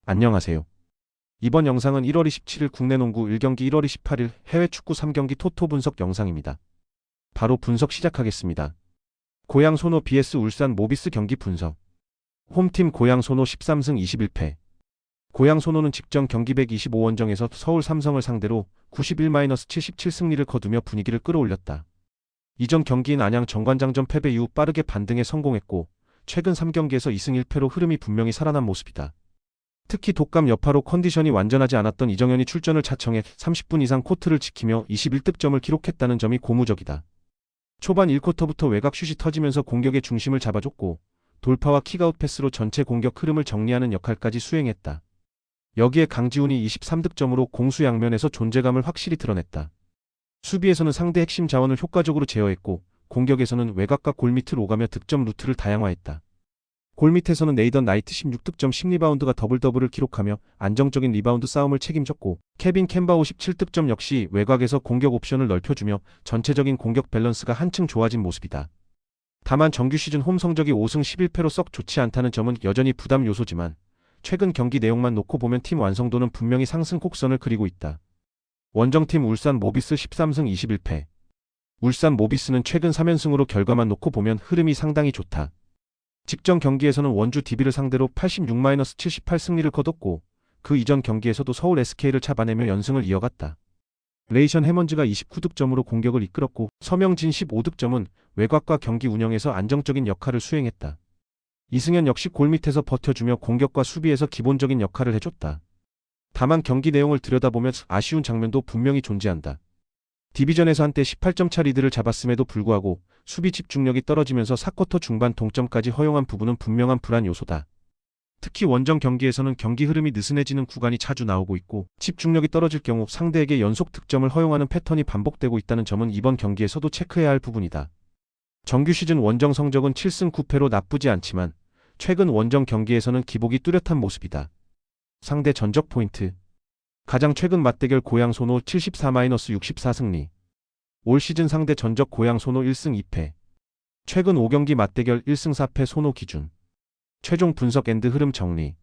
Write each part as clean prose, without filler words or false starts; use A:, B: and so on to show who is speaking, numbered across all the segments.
A: 안녕하세요. 이번 영상은 1월 27일 국내 농구 1경기 1월 28일 해외 축구 3경기 토토 분석 영상입니다. 바로 분석 시작하겠습니다. 고양 소노 vs 울산 모비스 경기 분석. 홈팀 고양 소노 13승 21패. 고양 소노는 직전 경기 125원정에서 서울 삼성을 상대로 91-77 승리를 거두며 분위기를 끌어올렸다. 이전 경기인 안양 정관장전 패배 이후 빠르게 반등에 성공했고 최근 3경기에서 2승 1패로 흐름이 분명히 살아난 모습이다. 특히 독감 여파로 컨디션이 완전하지 않았던 이정현이 출전을 자청해 30분 이상 코트를 지키며 21득점을 기록했다는 점이 고무적이다. 초반 1쿼터부터 외곽 슛이 터지면서 공격의 중심을 잡아줬고 돌파와 킥아웃 패스로 전체 공격 흐름을 정리하는 역할까지 수행했다. 여기에 강지훈이 23득점으로 공수 양면에서 존재감을 확실히 드러냈다. 수비에서는 상대 핵심 자원을 효과적으로 제어했고 공격에서는 외곽과 골밑을 오가며 득점 루트를 다양화했다. 골밑에서는 네이던 나이트 16득점 10리바운드가 더블더블을 기록하며 안정적인 리바운드 싸움을 책임졌고 케빈 캔바 57득점 역시 외곽에서 공격 옵션을 넓혀주며 전체적인 공격 밸런스가 한층 좋아진 모습이다. 다만 정규 시즌 홈 성적이 5승 11패로 썩 좋지 않다는 점은 여전히 부담 요소지만 최근 경기 내용만 놓고 보면 팀 완성도는 분명히 상승 곡선을 그리고 있다. 원정팀 울산 모비스 13승 21패. 울산 모비스는 최근 3연승으로 결과만 놓고 보면 흐름이 상당히 좋다. 직전 경기에서는 원주 DB를 상대로 86-78 승리를 거뒀고 그 이전 경기에서도 서울 SK를 잡아내며 연승을 이어갔다. 레이션 해먼즈가 29득점으로 공격을 이끌었고 서명진 15득점은 외곽과 경기 운영에서 안정적인 역할을 수행했다. 이승현 역시 골밑에서 버텨주며 공격과 수비에서 기본적인 역할을 해줬다. 다만 경기 내용을 들여다보면 아쉬운 장면도 분명히 존재한다. 디비전에서 한때 18점 차 리드를 잡았음에도 불구하고 수비 집중력이 떨어지면서 4쿼터 중반 동점까지 허용한 부분은 분명한 불안 요소다. 특히 원정 경기에서는 경기 흐름이 느슨해지는 구간이 자주 나오고 있고 집중력이 떨어질 경우 상대에게 연속 득점을 허용하는 패턴이 반복되고 있다는 점은 이번 경기에서도 체크해야 할 부분이다. 정규 시즌 원정 성적은 7승 9패로 나쁘지 않지만 최근 원정 경기에서는 기복이 뚜렷한 모습이다. 상대 전적 포인트. 가장 최근 맞대결 고양 소노 74-64 승리. 올 시즌 상대 전적 고양 소노 1승 2패. 최근 5경기 맞대결 1승 4패 소노 기준. 최종 분석 앤드 흐름 정리.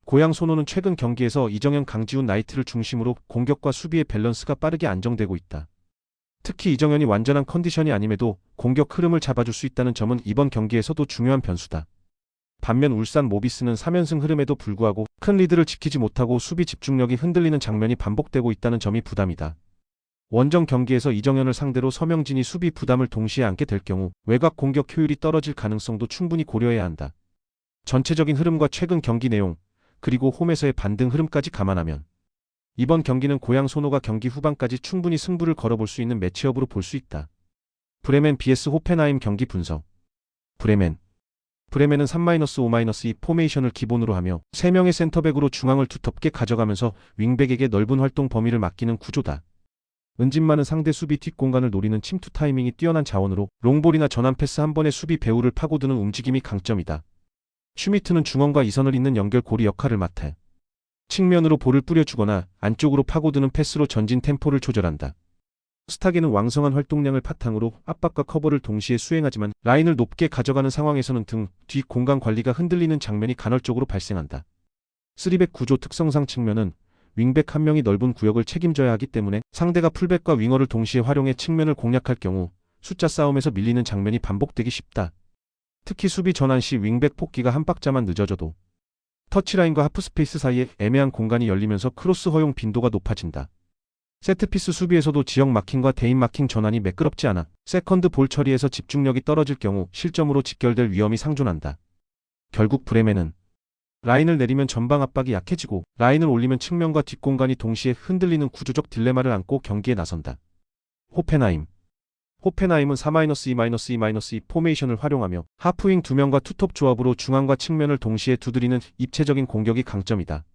A: 고양 소노는 최근 경기에서 이정현 강지훈 나이트를 중심으로 공격과 수비의 밸런스가 빠르게 안정되고 있다. 특히 이정현이 완전한 컨디션이 아님에도 공격 흐름을 잡아줄 수 있다는 점은 이번 경기에서도 중요한 변수다. 반면 울산 모비스는 3연승 흐름에도 불구하고 큰 리드를 지키지 못하고 수비 집중력이 흔들리는 장면이 반복되고 있다는 점이 부담이다. 원정 경기에서 이정현을 상대로 서명진이 수비 부담을 동시에 안게 될 경우 외곽 공격 효율이 떨어질 가능성도 충분히 고려해야 한다. 전체적인 흐름과 최근 경기 내용, 그리고 홈에서의 반등 흐름까지 감안하면 이번 경기는 고양 소노가 경기 후반까지 충분히 승부를 걸어볼 수 있는 매치업으로 볼 수 있다. 브레멘 vs 호펜하임 경기 분석. 브레멘은 3-5-2 포메이션을 기본으로 하며 3명의 센터백으로 중앙을 두텁게 가져가면서 윙백에게 넓은 활동 범위를 맡기는 구조다. 은진만은 상대 수비 뒷공간을 노리는 침투 타이밍이 뛰어난 자원으로 롱볼이나 전환 패스 한 번의 수비 배후를 파고드는 움직임이 강점이다. 슈미트는 중원과 이선을 잇는 연결 고리 역할을 맡아 측면으로 볼을 뿌려주거나 안쪽으로 파고드는 패스로 전진 템포를 조절한다. 스탁에는 왕성한 활동량을 바탕으로 압박과 커버를 동시에 수행하지만 라인을 높게 가져가는 상황에서는 등, 뒤 공간 관리가 흔들리는 장면이 간헐적으로 발생한다. 3백 구조 특성상 측면은 윙백 한 명이 넓은 구역을 책임져야 하기 때문에 상대가 풀백과 윙어를 동시에 활용해 측면을 공략할 경우 숫자 싸움에서 밀리는 장면이 반복되기 쉽다. 특히 수비 전환 시 윙백 폭기가 한 박자만 늦어져도 터치라인과 하프스페이스 사이에 애매한 공간이 열리면서 크로스 허용 빈도가 높아진다. 세트피스 수비에서도 지역 마킹과 대인 마킹 전환이 매끄럽지 않아 세컨드 볼 처리에서 집중력이 떨어질 경우 실점으로 직결될 위험이 상존한다. 결국 브레멘은 라인을 내리면 전방 압박이 약해지고 라인을 올리면 측면과 뒷공간이 동시에 흔들리는 구조적 딜레마를 안고 경기에 나선다. 호펜하임은 4-2-2-2 포메이션을 활용하며 하프윙 2명과 투톱 조합으로 중앙과 측면을 동시에 두드리는 입체적인 공격이 강점이다.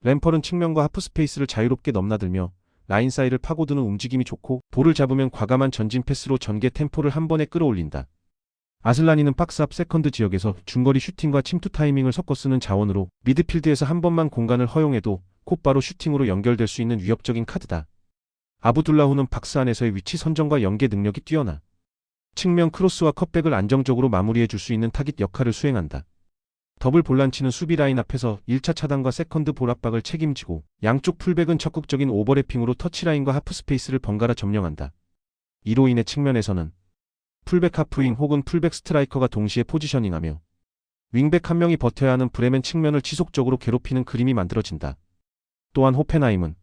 A: 램펄은 측면과 하프 스페이스를 자유롭게 넘나들며 라인 사이를 파고드는 움직임이 좋고 볼을 잡으면 과감한 전진 패스로 전개 템포를 한 번에 끌어올린다. 아슬라니는 박스 앞 세컨드 지역에서 중거리 슈팅과 침투 타이밍을 섞어 쓰는 자원으로 미드필드에서 한 번만 공간을 허용해도 곧바로 슈팅으로 연결될 수 있는 위협적인 카드다. 아부둘라후는 박스 안에서의 위치 선정과 연계 능력이 뛰어나 측면 크로스와 컷백을 안정적으로 마무리해 줄 수 있는 타깃 역할을 수행한다. 더블 볼란치는 수비 라인 앞에서 1차 차단과 세컨드 볼 압박을 책임지고 양쪽 풀백은 적극적인 오버래핑으로 터치라인과 하프 스페이스를 번갈아 점령한다. 이로 인해 측면에서는 풀백 하프윙 혹은 풀백 스트라이커가 동시에 포지셔닝하며 윙백 한 명이 버텨야 하는 브레멘 측면을 지속적으로 괴롭히는 그림이 만들어진다. 또한 호펜하임은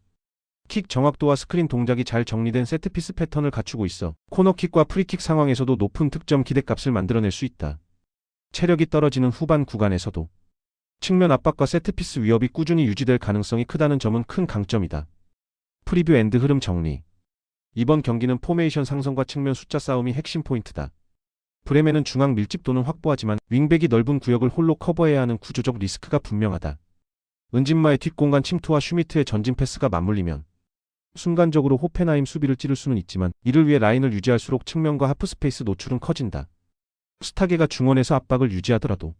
A: 킥 정확도와 스크린 동작이 잘 정리된 세트피스 패턴을 갖추고 있어 코너킥과 프리킥 상황에서도 높은 득점 기대값을 만들어낼 수 있다. 체력이 떨어지는 후반 구간에서도 측면 압박과 세트피스 위협이 꾸준히 유지될 가능성이 크다는 점은 큰 강점이다. 프리뷰 앤드 흐름 정리. 이번 경기는 포메이션 상성과 측면 숫자 싸움이 핵심 포인트다. 브레멘은 중앙 밀집도는 확보하지만 윙백이 넓은 구역을 홀로 커버해야 하는 구조적 리스크가 분명하다. 은진마의 뒷공간 침투와 슈미트의 전진 패스가 맞물리면 순간적으로 호펜하임 수비를 찌를 수는 있지만 이를 위해 라인을 유지할수록 측면과 하프 스페이스 노출은 커진다. 스타게가 중원에서 압박을 유지하더라도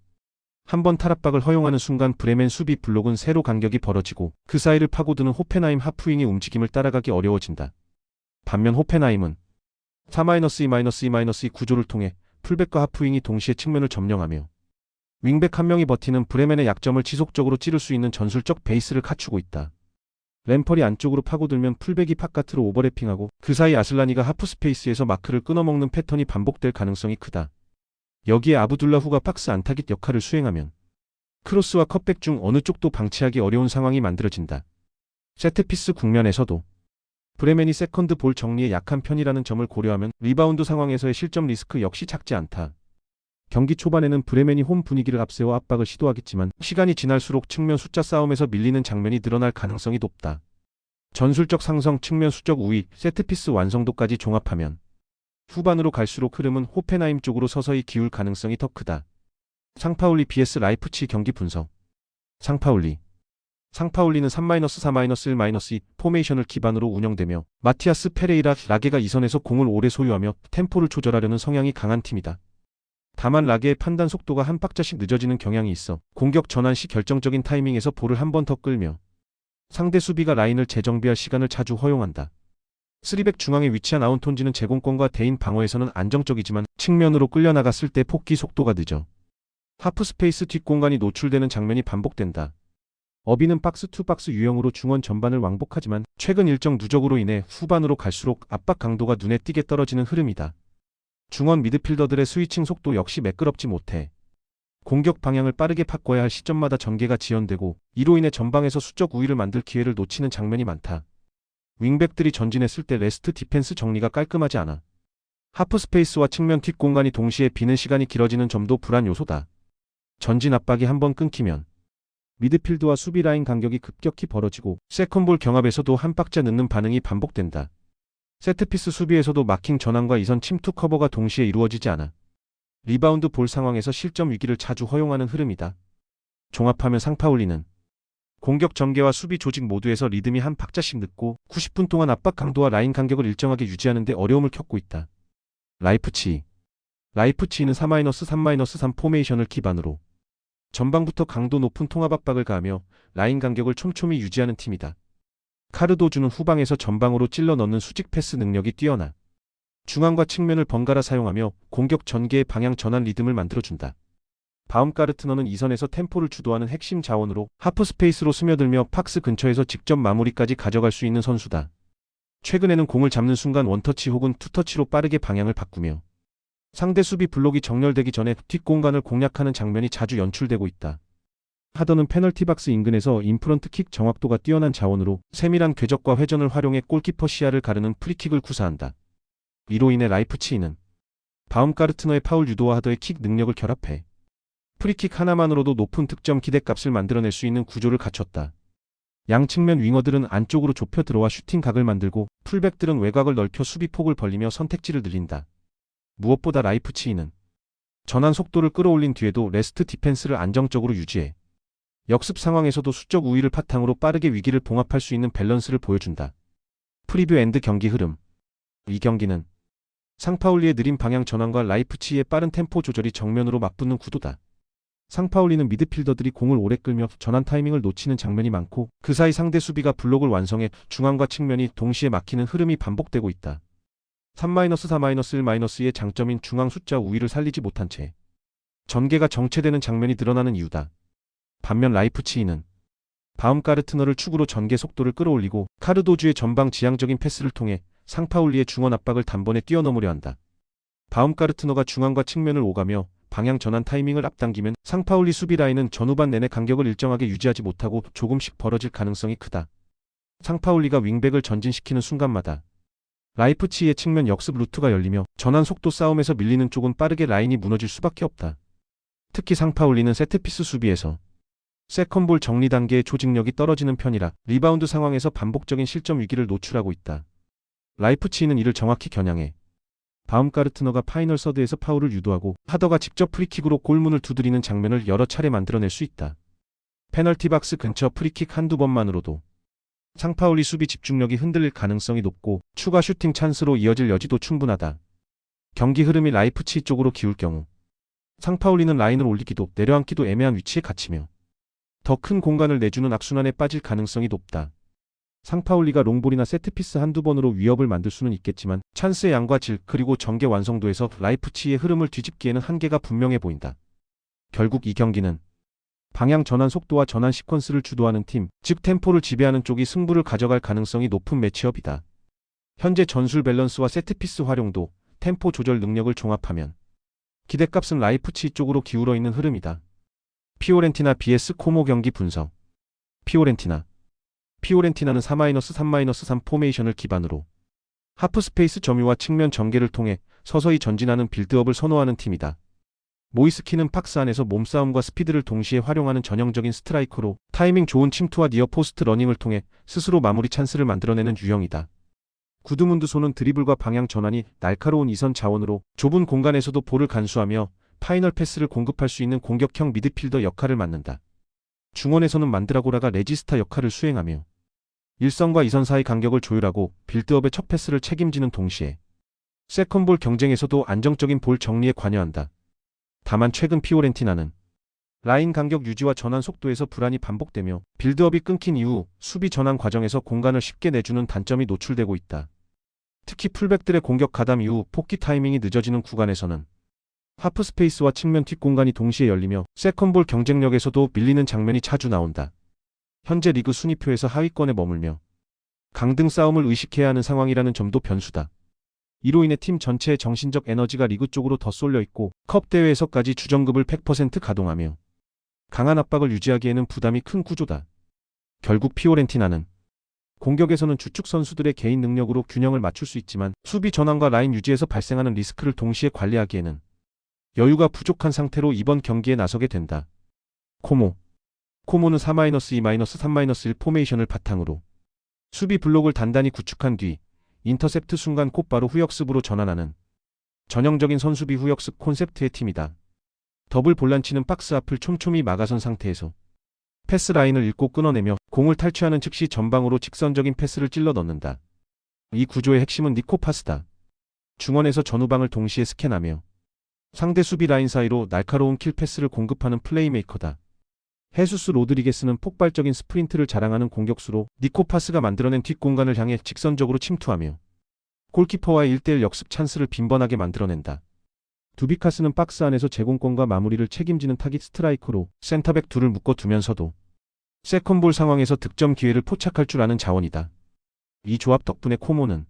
A: 한번 탈압박을 허용하는 순간 브레멘 수비 블록은 세로 간격이 벌어지고 그 사이를 파고드는 호펜하임 하프윙의 움직임을 따라가기 어려워진다. 반면 호펜하임은 4-2-2-2 구조를 통해 풀백과 하프윙이 동시에 측면을 점령하며 윙백 한 명이 버티는 브레멘의 약점을 지속적으로 찌를 수 있는 전술적 베이스를 갖추고 있다. 램펄이 안쪽으로 파고들면 풀백이 바깥으로 오버래핑하고 그 사이 아슬라니가 하프 스페이스에서 마크를 끊어먹는 패턴이 반복될 가능성이 크다. 여기에 아브둘라후가 박스 안타깃 역할을 수행하면 크로스와 컷백 중 어느 쪽도 방치하기 어려운 상황이 만들어진다. 세트피스 국면에서도 브레멘이 세컨드 볼 정리에 약한 편이라는 점을 고려하면 리바운드 상황에서의 실점 리스크 역시 작지 않다. 경기 초반에는 브레멘이 홈 분위기를 앞세워 압박을 시도하겠지만 시간이 지날수록 측면 숫자 싸움에서 밀리는 장면이 늘어날 가능성이 높다. 전술적 상성, 측면 수적 우위, 세트피스 완성도까지 종합하면 후반으로 갈수록 흐름은 호펜하임 쪽으로 서서히 기울 가능성이 더 크다. 상파울리 vs 라이프치 경기 분석. 상파울리는 3-4-1-2 포메이션을 기반으로 운영되며 마티아스 페레이라 라게가 이선에서 공을 오래 소유하며 템포를 조절하려는 성향이 강한 팀이다. 다만 라게의 판단 속도가 한 박자씩 늦어지는 경향이 있어 공격 전환 시 결정적인 타이밍에서 볼을 한 번 더 끌며 상대 수비가 라인을 재정비할 시간을 자주 허용한다. 3백 중앙에 위치한 아운톤지는 제공권과 대인 방어에서는 안정적이지만 측면으로 끌려나갔을 때 폭기 속도가 늦어 하프 스페이스 뒷공간이 노출되는 장면이 반복된다. 어비는 박스 투 박스 유형으로 중원 전반을 왕복하지만 최근 일정 누적으로 인해 후반으로 갈수록 압박 강도가 눈에 띄게 떨어지는 흐름이다. 중원 미드필더들의 스위칭 속도 역시 매끄럽지 못해 공격 방향을 빠르게 바꿔야 할 시점마다 전개가 지연되고 이로 인해 전방에서 수적 우위를 만들 기회를 놓치는 장면이 많다. 윙백들이 전진했을 때 레스트 디펜스 정리가 깔끔하지 않아 하프 스페이스와 측면 뒷공간이 동시에 비는 시간이 길어지는 점도 불안 요소다. 전진 압박이 한번 끊기면 미드필드와 수비 라인 간격이 급격히 벌어지고 세컨볼 경합에서도 한 박자 늦는 반응이 반복된다. 세트피스 수비에서도 마킹 전환과 이선 침투 커버가 동시에 이루어지지 않아 리바운드 볼 상황에서 실점 위기를 자주 허용하는 흐름이다. 종합하면 상파울리는 공격 전개와 수비 조직 모두에서 리듬이 한 박자씩 늦고 90분 동안 압박 강도와 라인 간격을 일정하게 유지하는 데 어려움을 겪고 있다. 라이프치히는 4-3-3 포메이션을 기반으로 전방부터 강도 높은 통합 압박을 가하며 라인 간격을 촘촘히 유지하는 팀이다. 카르도주는 후방에서 전방으로 찔러 넣는 수직 패스 능력이 뛰어나 중앙과 측면을 번갈아 사용하며 공격 전개의 방향 전환 리듬을 만들어준다. 바움가르트너는 이선에서 템포를 주도하는 핵심 자원으로 하프 스페이스로 스며들며 박스 근처에서 직접 마무리까지 가져갈 수 있는 선수다. 최근에는 공을 잡는 순간 원터치 혹은 투터치로 빠르게 방향을 바꾸며 상대 수비 블록이 정렬되기 전에 뒷공간을 공략하는 장면이 자주 연출되고 있다. 하더는 페널티 박스 인근에서 인프런트 킥 정확도가 뛰어난 자원으로 세밀한 궤적과 회전을 활용해 골키퍼 시야를 가르는 프리킥을 구사한다. 이로 인해 라이프치히는 바움가르트너의 파울 유도와 하더의 킥 능력을 결합해 프리킥 하나만으로도 높은 득점 기대값을 만들어낼 수 있는 구조를 갖췄다. 양 측면 윙어들은 안쪽으로 좁혀 들어와 슈팅 각을 만들고 풀백들은 외곽을 넓혀 수비 폭을 벌리며 선택지를 늘린다. 무엇보다 라이프치히는 전환 속도를 끌어올린 뒤에도 레스트 디펜스를 안정적으로 유지해 역습 상황에서도 수적 우위를 바탕으로 빠르게 위기를 봉합할 수 있는 밸런스를 보여준다. 프리뷰 앤드 경기 흐름. 이 경기는 상파울리의 느린 방향 전환과 라이프치히의 빠른 템포 조절이 정면으로 맞붙는 구도다. 상파울리는 미드필더들이 공을 오래 끌며 전환 타이밍을 놓치는 장면이 많고 그 사이 상대 수비가 블록을 완성해 중앙과 측면이 동시에 막히는 흐름이 반복되고 있다. 3-4-1-2의 장점인 중앙 숫자 우위를 살리지 못한 채 전개가 정체되는 장면이 드러나는 이유다. 반면 라이프치히는 바움가르트너를 축으로 전개 속도를 끌어올리고 카르도주의 전방 지향적인 패스를 통해 상파울리의 중원 압박을 단번에 뛰어넘으려 한다. 바움가르트너가 중앙과 측면을 오가며 방향 전환 타이밍을 앞당기면 상파울리 수비 라인은 전후반 내내 간격을 일정하게 유지하지 못하고 조금씩 벌어질 가능성이 크다. 상파울리가 윙백을 전진시키는 순간마다 라이프치히의 측면 역습 루트가 열리며 전환 속도 싸움에서 밀리는 쪽은 빠르게 라인이 무너질 수밖에 없다. 특히 상파울리는 세트피스 수비에서 세컨볼 정리 단계의 조직력이 떨어지는 편이라 리바운드 상황에서 반복적인 실점 위기를 노출하고 있다. 라이프치히는 이를 정확히 겨냥해 바움가르트너가 파이널 서드에서 파울을 유도하고 하더가 직접 프리킥으로 골문을 두드리는 장면을 여러 차례 만들어낼 수 있다. 페널티 박스 근처 프리킥 한두 번만으로도 상파울리 수비 집중력이 흔들릴 가능성이 높고 추가 슈팅 찬스로 이어질 여지도 충분하다. 경기 흐름이 라이프치히 쪽으로 기울 경우 상파울리는 라인을 올리기도 내려앉기도 애매한 위치에 갇히며 더 큰 공간을 내주는 악순환에 빠질 가능성이 높다. 상파울리가 롱볼이나 세트피스 한두 번으로 위협을 만들 수는 있겠지만 찬스의 양과 질 그리고 전개 완성도에서 라이프치히의 흐름을 뒤집기에는 한계가 분명해 보인다. 결국 이 경기는 방향 전환 속도와 전환 시퀀스를 주도하는 팀, 즉 템포를 지배하는 쪽이 승부를 가져갈 가능성이 높은 매치업이다. 현재 전술 밸런스와 세트피스 활용도, 템포 조절 능력을 종합하면 기대값은 라이프치히 쪽으로 기울어 있는 흐름이다. 피오렌티나 vs 코모 경기 분석. 피오렌티나는 4-3-3-3 포메이션을 기반으로 하프스페이스 점유와 측면 전개를 통해 서서히 전진하는 빌드업을 선호하는 팀이다. 모이스키는 박스 안에서 몸싸움과 스피드를 동시에 활용하는 전형적인 스트라이커로 타이밍 좋은 침투와 니어포스트 러닝을 통해 스스로 마무리 찬스를 만들어내는 유형이다. 구드문드손은 드리블과 방향 전환이 날카로운 이선 자원으로 좁은 공간에서도 볼을 간수하며 파이널 패스를 공급할 수 있는 공격형 미드필더 역할을 맡는다. 중원에서는 만드라고라가 레지스타 역할을 수행하며 일선과 이선 사이 간격을 조율하고 빌드업의 첫 패스를 책임지는 동시에 세컨볼 경쟁에서도 안정적인 볼 정리에 관여한다. 다만 최근 피오렌티나는 라인 간격 유지와 전환 속도에서 불안이 반복되며 빌드업이 끊긴 이후 수비 전환 과정에서 공간을 쉽게 내주는 단점이 노출되고 있다. 특히 풀백들의 공격 가담 이후 복귀 타이밍이 늦어지는 구간에서는 하프 스페이스와 측면 뒷공간이 동시에 열리며 세컨볼 경쟁력에서도 밀리는 장면이 자주 나온다. 현재 리그 순위표에서 하위권에 머물며 강등 싸움을 의식해야 하는 상황이라는 점도 변수다. 이로 인해 팀 전체의 정신적 에너지가 리그 쪽으로 더 쏠려 있고 컵 대회에서까지 주전급을 100% 가동하며 강한 압박을 유지하기에는 부담이 큰 구조다. 결국 피오렌티나는 공격에서는 주축 선수들의 개인 능력으로 균형을 맞출 수 있지만 수비 전환과 라인 유지에서 발생하는 리스크를 동시에 관리하기에는 여유가 부족한 상태로 이번 경기에 나서게 된다. 코모는 4-2-3-1 포메이션을 바탕으로 수비 블록을 단단히 구축한 뒤 인터셉트 순간 곧바로 후역습으로 전환하는 전형적인 선수비 후역습 콘셉트의 팀이다. 더블 볼란치는 박스 앞을 촘촘히 막아선 상태에서 패스 라인을 읽고 끊어내며 공을 탈취하는 즉시 전방으로 직선적인 패스를 찔러 넣는다. 이 구조의 핵심은 니코파스다. 중원에서 전후방을 동시에 스캔하며 상대 수비 라인 사이로 날카로운 킬 패스를 공급하는 플레이메이커다. 헤수스 로드리게스는 폭발적인 스프린트를 자랑하는 공격수로 니코파스가 만들어낸 뒷공간을 향해 직선적으로 침투하며 골키퍼와의 1대1 역습 찬스를 빈번하게 만들어낸다. 두비카스는 박스 안에서 제공권과 마무리를 책임지는 타깃 스트라이커로 센터백 둘을 묶어두면서도 세컨볼 상황에서 득점 기회를 포착할 줄 아는 자원이다. 이 조합 덕분에 코모는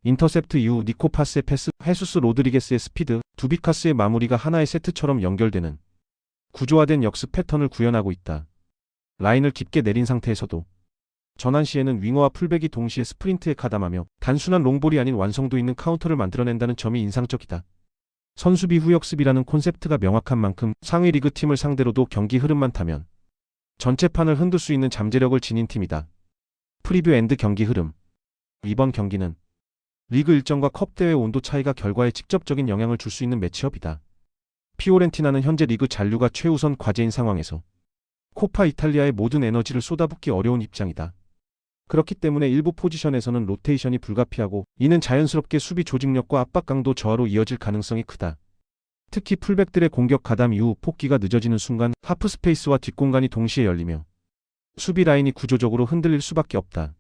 A: 인터셉트 이후 니코파스의 패스, 헤수스 로드리게스의 스피드, 두비카스의 마무리가 하나의 세트처럼 연결되는 구조화된 역습 패턴을 구현하고 있다. 라인을 깊게 내린 상태에서도 전환 시에는 윙어와 풀백이 동시에 스프린트에 가담하며 단순한 롱볼이 아닌 완성도 있는 카운터를 만들어낸다는 점이 인상적이다. 선수비 후역습이라는 콘셉트가 명확한 만큼 상위 리그 팀을 상대로도 경기 흐름만 타면 전체판을 흔들 수 있는 잠재력을 지닌 팀이다. 프리뷰 앤드 경기 흐름. 이번 경기는 리그 일정과 컵 대회 온도 차이가 결과에 직접적인 영향을 줄 수 있는 매치업이다. 피오렌티나는 현재 리그 잔류가 최우선 과제인 상황에서 코파 이탈리아의 모든 에너지를 쏟아붓기 어려운 입장이다. 그렇기 때문에 일부 포지션에서는 로테이션이 불가피하고 이는 자연스럽게 수비 조직력과 압박 강도 저하로 이어질 가능성이 크다. 특히 풀백들의 공격 가담 이후 복귀가 늦어지는 순간 하프 스페이스와 뒷공간이 동시에 열리며 수비 라인이 구조적으로 흔들릴 수밖에 없다.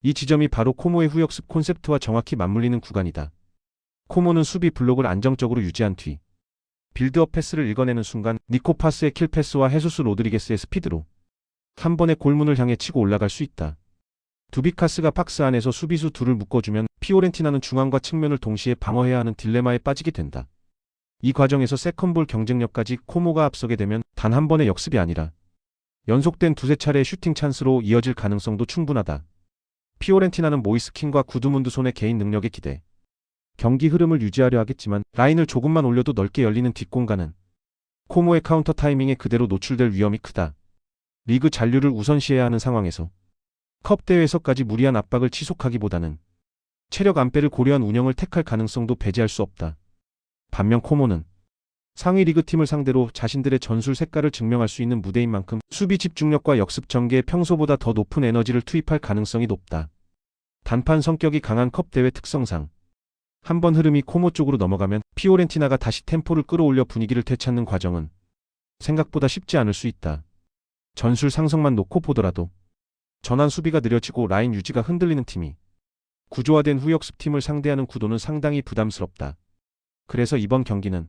A: 이 지점이 바로 코모의 후역습 콘셉트와 정확히 맞물리는 구간이다. 코모는 수비 블록을 안정적으로 유지한 뒤 빌드업 패스를 읽어내는 순간 니코파스의 킬 패스와 헤수스 로드리게스의 스피드로 한 번에 골문을 향해 치고 올라갈 수 있다. 두비카스가 박스 안에서 수비수 둘을 묶어주면 피오렌티나는 중앙과 측면을 동시에 방어해야 하는 딜레마에 빠지게 된다. 이 과정에서 세컨볼 경쟁력까지 코모가 앞서게 되면 단 한 번의 역습이 아니라 연속된 두세 차례의 슈팅 찬스로 이어질 가능성도 충분하다. 피오렌티나는 모이스킨과 구드문드손의 개인 능력에 기대 경기 흐름을 유지하려 하겠지만 라인을 조금만 올려도 넓게 열리는 뒷공간은 코모의 카운터 타이밍에 그대로 노출될 위험이 크다. 리그 잔류를 우선시해야 하는 상황에서 컵 대회에서까지 무리한 압박을 치솟하기보다는 체력 안배를 고려한 운영을 택할 가능성도 배제할 수 없다. 반면 코모는 상위 리그 팀을 상대로 자신들의 전술 색깔을 증명할 수 있는 무대인 만큼 수비 집중력과 역습 전개에 평소보다 더 높은 에너지를 투입할 가능성이 높다. 단판 성격이 강한 컵 대회 특성상 한번 흐름이 코모 쪽으로 넘어가면 피오렌티나가 다시 템포를 끌어올려 분위기를 되찾는 과정은 생각보다 쉽지 않을 수 있다. 전술 상성만 놓고 보더라도 전환 수비가 느려지고 라인 유지가 흔들리는 팀이 구조화된 후역습 팀을 상대하는 구도는 상당히 부담스럽다. 그래서 이번 경기는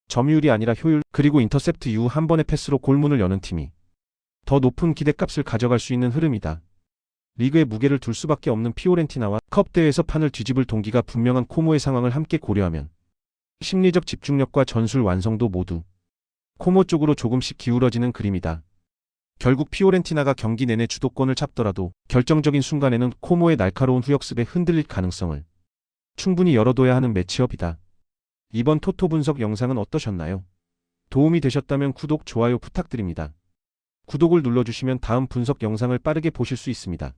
A: 점유율이 아니라 효율 그리고 인터셉트 이후 한 번의 패스로 골문을 여는 팀이 더 높은 기대값을 가져갈 수 있는 흐름이다. 리그에 무게를 둘 수밖에 없는 피오렌티나와 컵 대회에서 판을 뒤집을 동기가 분명한 코모의 상황을 함께 고려하면 심리적 집중력과 전술 완성도 모두 코모 쪽으로 조금씩 기울어지는 그림이다. 결국 피오렌티나가 경기 내내 주도권을 잡더라도 결정적인 순간에는 코모의 날카로운 후역습에 흔들릴 가능성을 충분히 열어둬야 하는 매치업이다. 이번 토토 분석 영상은 어떠셨나요? 도움이 되셨다면 구독, 좋아요 부탁드립니다. 구독을 눌러주시면 다음 분석 영상을 빠르게 보실 수 있습니다.